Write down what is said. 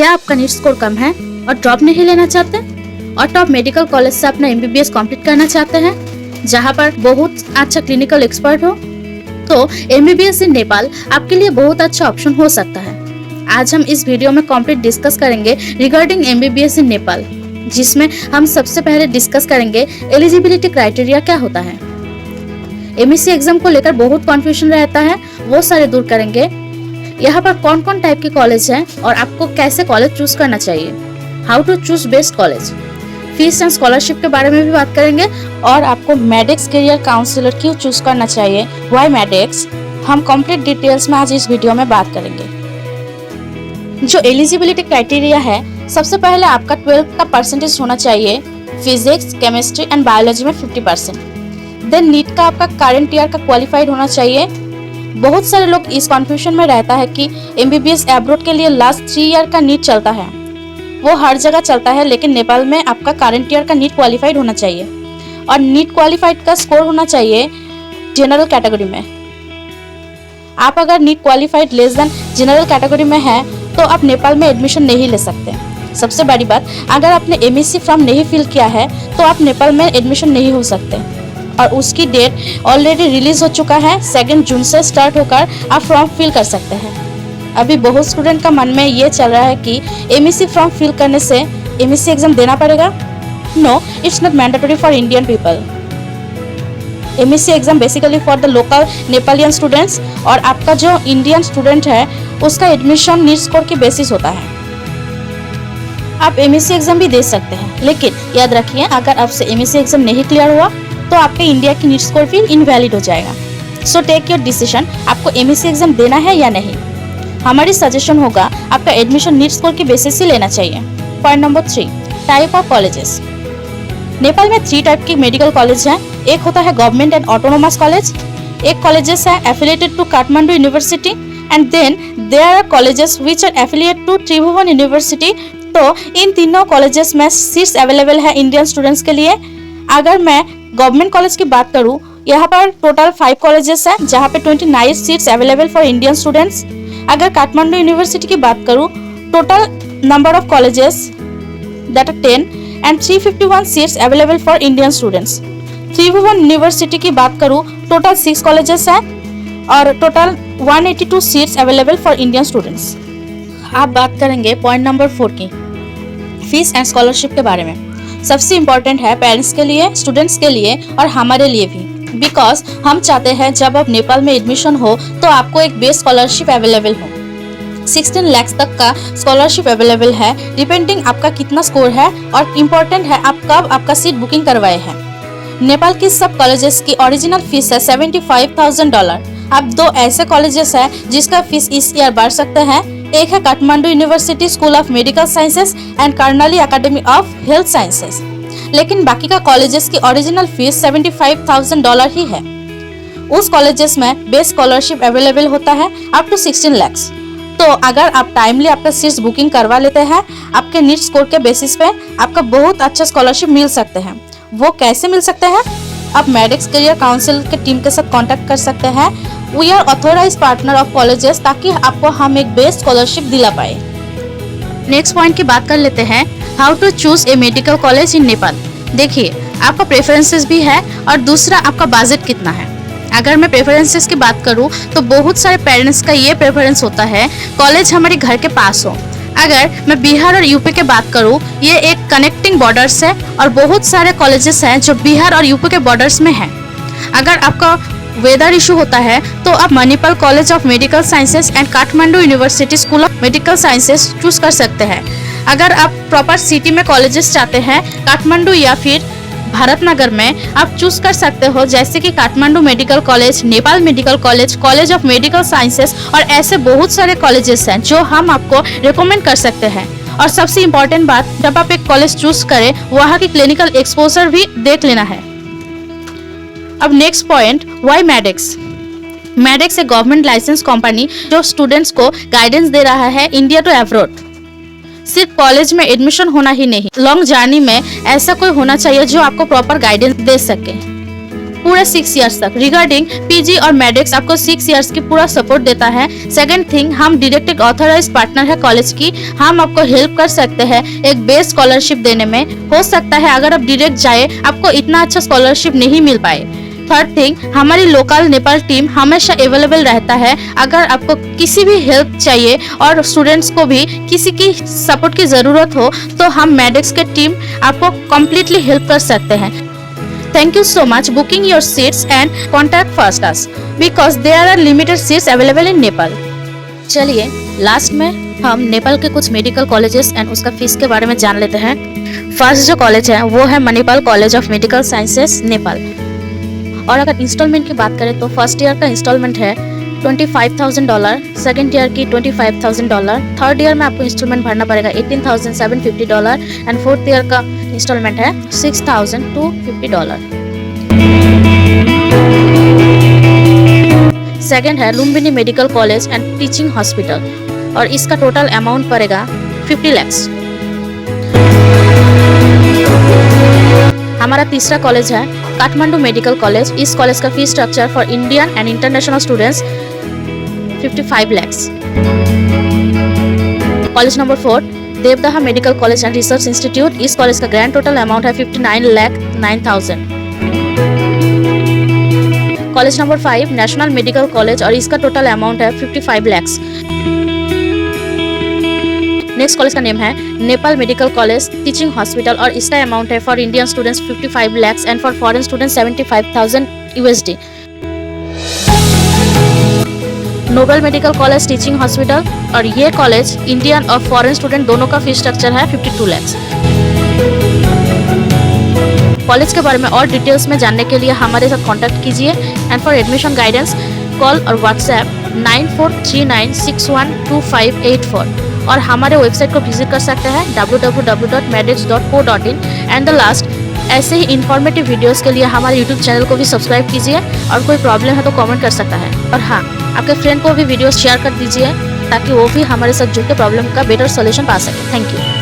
क्या आपका NEET score कम है और ड्रॉप नहीं लेना चाहते और टॉप मेडिकल कॉलेज से अपना MBBS कंप्लीट करना चाहते हैं जहां पर बहुत अच्छा क्लिनिकल एक्सपर्ट हो, तो MBBS इन नेपाल आपके लिए बहुत अच्छा ऑप्शन हो सकता है। आज हम इस वीडियो में कंप्लीट डिस्कस करेंगे रिगार्डिंग MBBS इन नेपाल, जिसमें हम सबसे पहले डिस्कस करेंगे एलिजिबिलिटी क्राइटेरिया क्या होता है। MSc एग्जाम को लेकर बहुत कंफ्यूजन रहता है, वो सारे दूर करेंगे। यहाँ पर कौन कौन टाइप के कॉलेज हैं और आपको कैसे कॉलेज चूज करना चाहिए, how to choose best college, fees and scholarship के बारे में भी बात करेंगे और आपको मैडेक्स करियर काउंसलर क्यों चूज करना चाहिए, व्हाई मैडेक्स, हम कंप्लीट डिटेल्स में आज इस वीडियो में बात करेंगे। जो एलिजिबिलिटी क्राइटेरिया है, सबसे पहले आपका 12th का परसेंटेज होना चाहिए फिजिक्स, केमिस्ट्री एंड बायोलॉजी में 50%। देन नीट का आपका करंट ईयर का क्वालिफाइड होना चाहिए। बहुत सारे लोग इस कंफ्यूजन में रहता है कि MBBS एब्रोड के लिए लास्ट 3 ईयर का नीट चलता है, वो हर जगह चलता है, लेकिन नेपाल में आपका करंट ईयर का नीट क्वालिफाइड होना चाहिए और नीट क्वालिफाइड का स्कोर होना चाहिए जनरल कैटेगरी में। आप अगर NEET qualified less than general category में है तो आप नेपाल में एडमिशन नहीं ले सकते। सबसे बड़ी बात, अगर आपने MSc फॉर्म नहीं फिल किया है तो आप नेपाल में एडमिशन नहीं हो सकते और उसकी डेट ऑलरेडी रिलीज हो चुका है। 2 जून से स्टार्ट होकर आप फॉर्म फिल कर सकते हैं। अभी बहुत स्टूडेंट का मन में ये चल रहा है कि MSc फॉर्म फिल करने से MSc एग्जाम देना पड़ेगा। No, it's not mandatory for Indian people. MSc exam basically for the local Nepalian students और आपका जो इंडियन स्टूडेंट है उसका एडमिशन नीट स्कोर की बेसिस होता है। आप MSc एग्जाम भी दे सकते हैं, लेकिन याद रखिए अगर आपसे MSc एग्जाम नहीं क्लियर हुआ तो आपके इंडिया की नीट स्कोर भी इनवैलिड हो जाएगा। सो टेक योर डिसीजन, आपको MSc एग्जाम देना है या नहीं। हमारी सजेशन होगा आपका एडमिशन नीट स्कोर की बेसिस ही लेना चाहिए। Point number 3, type of colleges. Nepal में 3 टाइप के मेडिकल कॉलेज हैं। एक होता है गवर्नमेंट एंड ऑटोनोमस कॉलेज, एक कॉलेजेस है affiliated to Kathmandu university and then there are colleges which are affiliated to Tribhuvan university. तो इन तीनों कॉलेजेस में सीट्स अवेलेबल है इंडियन स्टूडेंट्स के लिए। अगर मैं गवर्नमेंट कॉलेज की बात करूं, यहाँ पर टोटल 5 कॉलेजेस हैं जहाँ पे 29 seats available for Indian students. अगर काठमांडू यूनिवर्सिटी की बात करूं, total number of colleges that are 10 and 351 seats available for Indian students. Tribhuvan university की बात करूं, टोटल 6 कॉलेजेस हैं और total 182 seats available for Indian students. आप बात करेंगे पॉइंट नंबर 4 की, फीस एंड स्कॉलरशिप के बारे में। सबसे इम्पोर्टेंट है पेरेंट्स के लिए, स्टूडेंट्स के लिए और हमारे लिए भी, बिकॉज हम चाहते हैं जब आप नेपाल में एडमिशन हो तो आपको एक बेस्ट स्कॉलरशिप अवेलेबल हो। 16 लाख तक का स्कॉलरशिप अवेलेबल है, डिपेंडिंग आपका कितना स्कोर है और इम्पोर्टेंट है आप कब आपका सीट बुकिंग करवाए हैं। नेपाल की सब कॉलेजेस की ओरिजिनल फीस है $75,000। अब 2 ऐसे कॉलेजेस हैं जिसका फीस इस ईयर बढ़ सकते हैं। एक है Kathmandu university school of medical sciences and Karnali academy of health sciences, लेकिन बाकी का कॉलेजेस की ओरिजिनल फीस $75,000 ही है। उस कॉलेजेस में बेस्ट स्कॉलरशिप अवेलेबल होता है अप टू 16 लाख। तो अगर आप टाइमली आपका सीट्स बुकिंग करवा लेते हैं, आपके नीट स्कोर के बेसिस पे आपका बहुत अच्छा स्कॉलरशिप मिल सकते हैं। वो कैसे मिल सकते हैं? आप मैडेक्स करियर काउंसिल के टीम के साथ कांटेक्ट कर सकते हैं। We are authorised partner of colleges, ताकि आपको हम एक बेस्ट स्कॉलरशिप दिला पाए। नेक्स्ट पॉइंट की बात कर लेते हैं, how to choose a medical college in Nepal. देखिए, आपका प्रेफरेंसेस भी है और दूसरा आपका बजट कितना है। अगर मैं प्रेफरेंसेस की बात करूं तो बहुत सारे पेरेंट्स का ये प्रेफरेंस होता है कॉलेज हमारे घर के पास हो। अगर मैं बिहार और यूपी की बात करूं, ये एक कनेक्टिंग बॉर्डर्स है और बहुत सारे कॉलेजेस हैं जो बिहार और यूपी के बॉर्डर्स में हैं। अगर आपका वेदर इशू होता है तो आप Manipal college of medical sciences and Kathmandu university school of medical sciences choose कर सकते हैं। अगर आप प्रॉपर सिटी में कॉलेजेस चाहते हैं, काठमांडू या फिर भारतनगर में, आप चूज कर सकते हो, जैसे कि Kathmandu medical college, Nepal medical college, college of medical sciences और ऐसे बहुत सारे कॉलेजेस हैं जो हम आपको रिकमेंड कर सकते हैं। और सबसे इम्पोर्टेंट बात, जब आप एक कॉलेज चूज करें, वहाँ की क्लिनिकल एक्सपोजर भी देख लेना है। अब नेक्स्ट पॉइंट, व्हाई मैडेक्स। मैडेक्स एक गवर्नमेंट लाइसेंस कंपनी जो स्टूडेंट्स को गाइडेंस दे रहा है इंडिया टू एब्रॉड। सिर्फ कॉलेज में एडमिशन होना ही नहीं, लॉन्ग जर्नी में ऐसा कोई होना चाहिए जो आपको प्रॉपर गाइडेंस दे सके। पूरे 6 इयर्स तक। रिगार्डिंग पीजी और मेडिक्स आपको 6 इयर्स की पूरा सपोर्ट देता है। सेकंड थिंग, हम डायरेक्ट एक ऑथराइज्ड पार्टनर है कॉलेज की, हम आपको हेल्प कर सकते हैं एक बेस्ट स्कॉलरशिप देने में। हो सकता है अगर आप डायरेक्ट जाए आपको इतना अच्छा स्कॉलरशिप नहीं मिल पाए। थर्ड थिंग, हमारी लोकल नेपाल टीम हमेशा अवेलेबल रहता है। अगर आपको किसी भी हेल्प चाहिए और स्टूडेंट्स को भी किसी की सपोर्ट की जरूरत हो तो हम मेडिक्स के टीम आपको कम्प्लीटली हेल्प कर सकते हैं। Thank you so much booking your seats and contact first us because there are limited seats available in Nepal। चलिए लास्ट में हम नेपाल के कुछ मेडिकल कॉलेजेस एंड उसका फीस के बारे में जान लेते हैं। फर्स्ट जो कॉलेज है वो है Manipal college of medical sciences Nepal. और अगर इंस्टॉलमेंट की बात करें तो फर्स्ट ईयर का इंस्टॉलमेंट है $25,000, सेकेंड ईयर की $25,000, थर्ड ईयर में आपको इंस्टॉलमेंट भरना पड़ेगा $18,750 एंड फोर्थ ईयर का इंस्टॉलमेंट है $6,250। सेकेंड है Lumbini medical college and teaching hospital और इसका टोटल अमाउंट पड़ेगा 50 lakhs। हमारा तीसरा कॉलेज है काठमांडू मेडिकल कॉलेज। इस कॉलेज का fee structure for Indian and international students 55 lakhs। College number 4 Devdaha medical college and research institute. इस कॉलेज का ग्रैंड टोटल अमाउंट है 59,09,000। College number 5 national medical college और इसका टोटल अमाउंट है 55 lakhs। नेक्स्ट कॉलेज का name है Nepal medical college teaching hospital और इसका अमाउंट है for Indian students 55 lakhs and for foreign students 75,000 USD। Nobel medical college teaching hospital और ये कॉलेज इंडियन और फॉरेन स्टूडेंट दोनों का फीस स्ट्रक्चर है 52 lakhs। कॉलेज के बारे में और डिटेल्स में जानने के लिए हमारे साथ कांटेक्ट कीजिए and for admission guidance call और व्हाट्सएप 9439612584 और हमारे वेबसाइट को विजिट कर सकते हैं www.medics.co.in। एंड द लास्ट, ऐसे ही इन्फॉर्मेटिव वीडियोस के लिए हमारे यूट्यूब चैनल को भी सब्सक्राइब कीजिए और कोई प्रॉब्लम है तो कमेंट कर सकता है। और हाँ, आपके फ्रेंड को भी वीडियोस शेयर कर दीजिए ताकि वो भी हमारे साथ जुड़ के प्रॉब्लम का बेटर सोल्यूशन पा सके। Thank you.